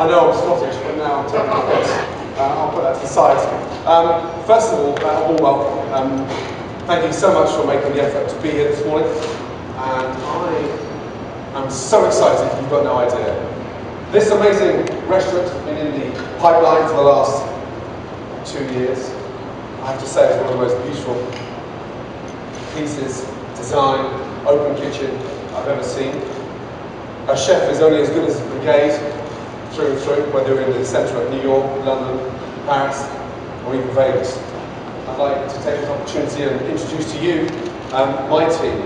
I know I'm Scottish, but now I'm taking the piss. I'll put that to the side. First of all, a warm welcome. Thank you so much for making the effort to be here this morning. And I am so excited, you've got no idea. This amazing restaurant has been in the pipeline for the last 2 years. I have to say it's one of the most beautiful pieces, design, open kitchen I've ever seen. A chef is only as good as his brigade, through and through, whether you're in the centre of New York, London, Paris, or even Vegas. I'd like to take this opportunity and introduce to you my team,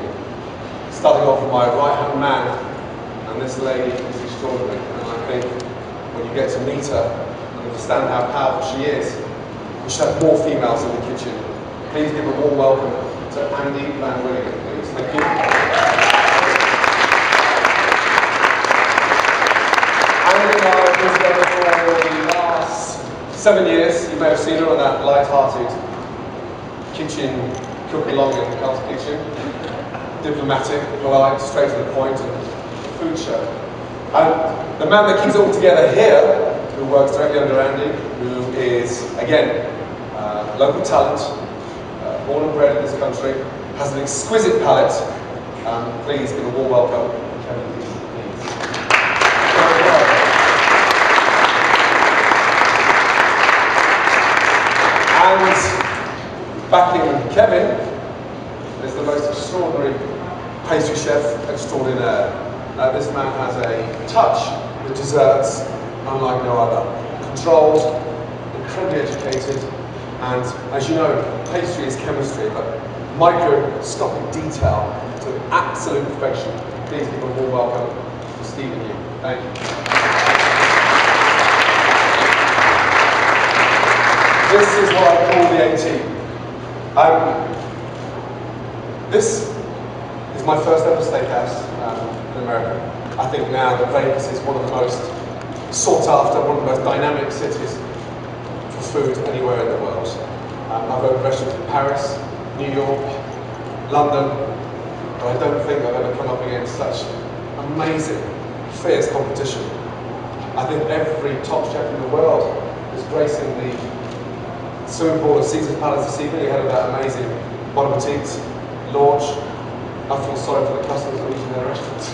starting off with my right-hand man, and this lady is extraordinary, and I think when you get to meet her and understand how powerful she is, we should have more females in the kitchen. Please give a warm welcome to Andy Van Willigen, please. Thank you. Andy and I have been together for the last 7 years. You may have seen her on that light-hearted kitchen, cook along in Carl's Kitchen. Diplomatic, polite, straight to the point, and food show. And the man that keeps it all together here, who works directly under Andy, who is, again, local talent, born and bred in this country, has an exquisite palate. Please give a warm welcome to Kevin, please. And backing Kevin is the most extraordinary pastry chef extraordinaire. This man has a touch with desserts unlike no other. Controlled, incredibly educated, and as you know, pastry is chemistry, but microscopic detail to absolute perfection. Please give a warm welcome to Stephen Yu. Thank you. This is what I call the A-team. This is my first ever steakhouse in America. I think now that Vegas is one of the most sought after, one of the most dynamic cities for food anywhere in the world. I've opened restaurants in Paris, New York, London, but I don't think I've ever come up against such amazing, fierce competition. I think every top chef in the world is gracing the swimming pool of Caesar's Palace this evening ahead of that amazing Bon Appetit launch. I feel sorry for the customers who are eating their restaurants.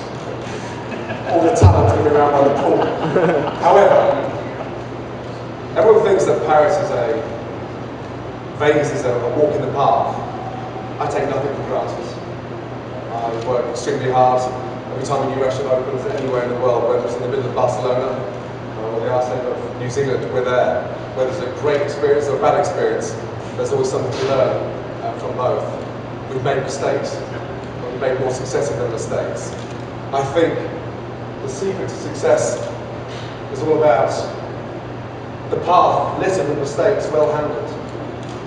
All the talent going around by the pool. However, everyone thinks that Vegas is a walk in the park. I take nothing for granted. I work extremely hard. Every time a new restaurant opens anywhere in the world, whether it's in the middle of Barcelona or the arse end of New Zealand, we're there. Whether it's a great experience or a bad experience, there's always something to learn from both. We've made mistakes, but we've made more successes than mistakes. I think the secret to success is all about the path littered with mistakes, well handled.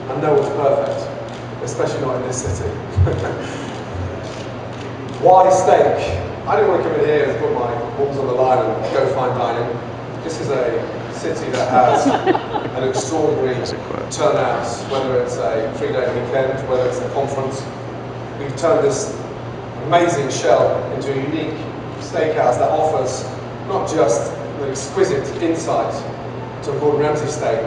And no one's perfect, especially not in this city. Why steak? I didn't want to come in here and put my balls on the line and go fine dining. This is a city that has an extraordinary turnout, whether it's a 3-day weekend, whether it's a conference. We've turned this amazing shell into a unique steakhouse that offers not just the exquisite insight to a Gordon Ramsay steak,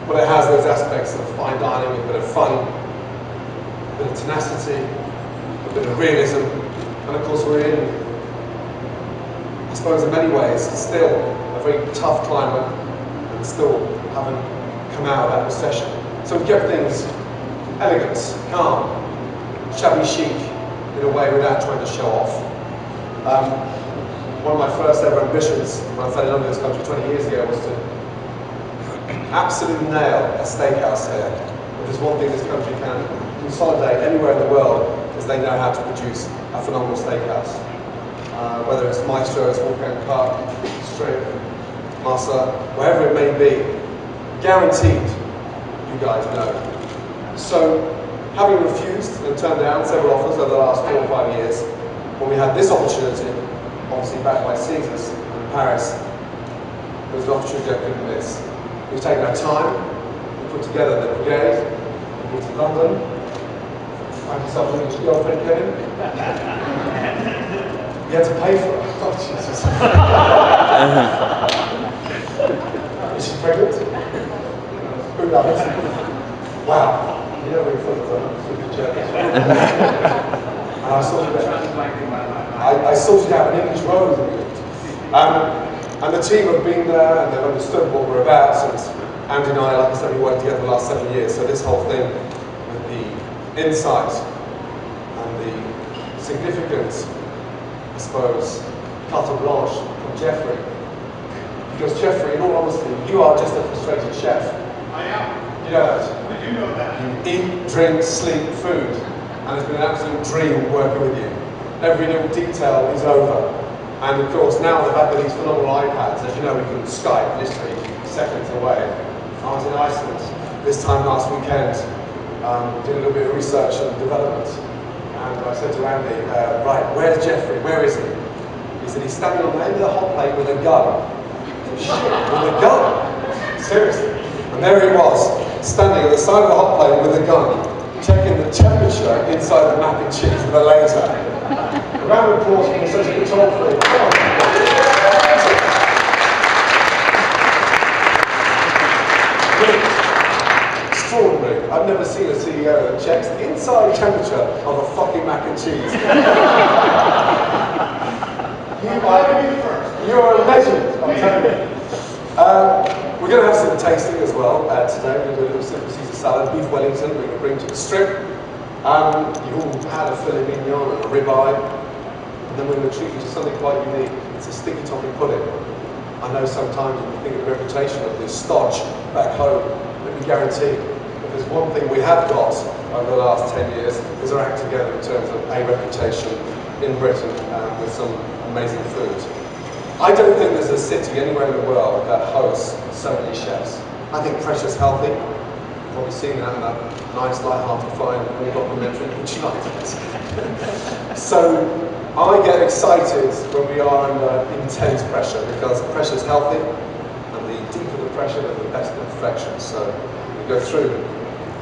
but it has those aspects of fine dining, a bit of fun, a bit of tenacity, a bit of realism, and of course we're in, I suppose in many ways, still a very tough climate, and still haven't come out of that recession. So we've kept things elegant, calm, shabby chic in a way without trying to show off. One of my first ever ambitions when I fell in love with this country 20 years ago was to absolutely nail a steakhouse here. If there's one thing this country can consolidate anywhere in the world, is they know how to produce a phenomenal steakhouse. Whether it's Maestro's, Wolfgang Park, Strip, Massa, wherever it may be, guaranteed, you guys know. So, having refused and turned down several offers over the last 4 or 5 years, when we had this opportunity, obviously backed by Caesar's in Paris, there was an opportunity I couldn't miss. We've taken our time, we put together the brigade, we went to London, find yourself with your girlfriend, Kevin. You had to pay for it. Oh, Jesus. she pregnant? Who knows? Wow. You know when you thought it was a good journey. And I sorted out an English rose. And the team have been there and they've understood what we're about. And Andy and I, like I said, we worked together the last 7 years. So this whole thing with the insight and the significance, I suppose, carte blanche from Jeffrey. Because Jeffrey, in all honesty, you are just a frustrated chef. I am. You know that? I do know that. You eat, drink, sleep, food, and it's been an absolute dream working with you. Every little detail is over. And of course, now the fact that these phenomenal iPads, as you know, we can Skype literally seconds away. I was in Iceland this time last weekend, did a little bit of research and development. And I said to Andy, right, where's Jeffrey? Where is he? He said, he's standing on the end of the hot plate with a gun. Shit, with a gun? Seriously. And there he was, standing at the side of the hot plate with a gun, checking the temperature inside the mac and cheese with a laser. A round of applause for such a good talk for you. Come on. Extraordinary. I've never seen a CEO that checks the inside temperature of a fucking mac and cheese. You're a legend, I'm telling you. We're going to have some tasting as well today. We're going to do a little simple Caesar salad, beef Wellington, we're going to bring to the strip. You've all had a filet mignon and a ribeye. And then we're going to treat you to something quite unique. It's a sticky toffee pudding. I know sometimes when you think of the reputation of this stodge back home, let me guarantee, if there's one thing we have got over the last 10 years, is our act together in terms of a reputation in Britain with some amazing food. I don't think there's a city anywhere in the world that hosts so many chefs. I think Precious Healthy, you've probably seen that in that nice, light-hearted, fine documentary, which you liked it. So I get excited when we are under intense pressure because Precious Healthy, and the deeper the pressure, the better the perfection. So we go through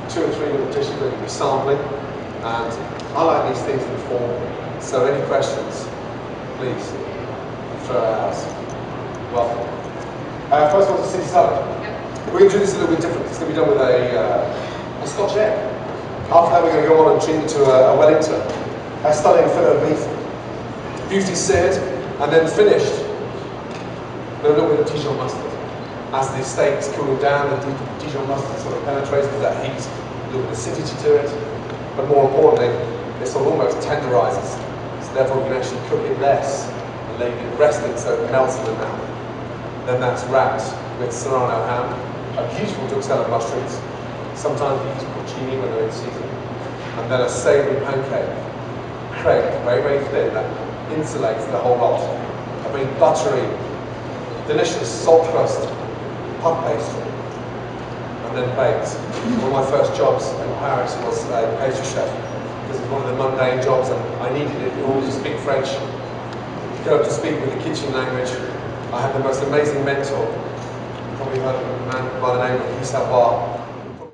2 or 3 little dishes that you'll be sampling, and I like these things in form. So any questions, please. Welcome. First one's a Caesar salad. We're going to do this a little bit different. It's going to be done with a Scotch egg. After that, we're going to go on and treat it to a Wellington, a stunning fillet of beef, beautifully seared, and then finished with a little bit of Dijon mustard. As the steak's cooling down, the Dijon mustard sort of penetrates with that heat, a little bit of acidity to it, but more importantly, it sort of almost tenderizes. So therefore, we can actually cook it less. Leave it resting so it melts in the mouth. Then that's wrapped with serrano ham, a beautiful duck salad mushrooms, sometimes we use porcini when they're in season, and then a savoury pancake, crepe, very, very thin, that insulates the whole lot. A very buttery, delicious salt crust puff pastry, and then baked. One of my first jobs in Paris was a pastry chef, because it's one of the mundane jobs and I needed it in order to speak French. Go up to speak with the kitchen language. I had the most amazing mentor. You probably heard of a man by the name of Guy Savoy.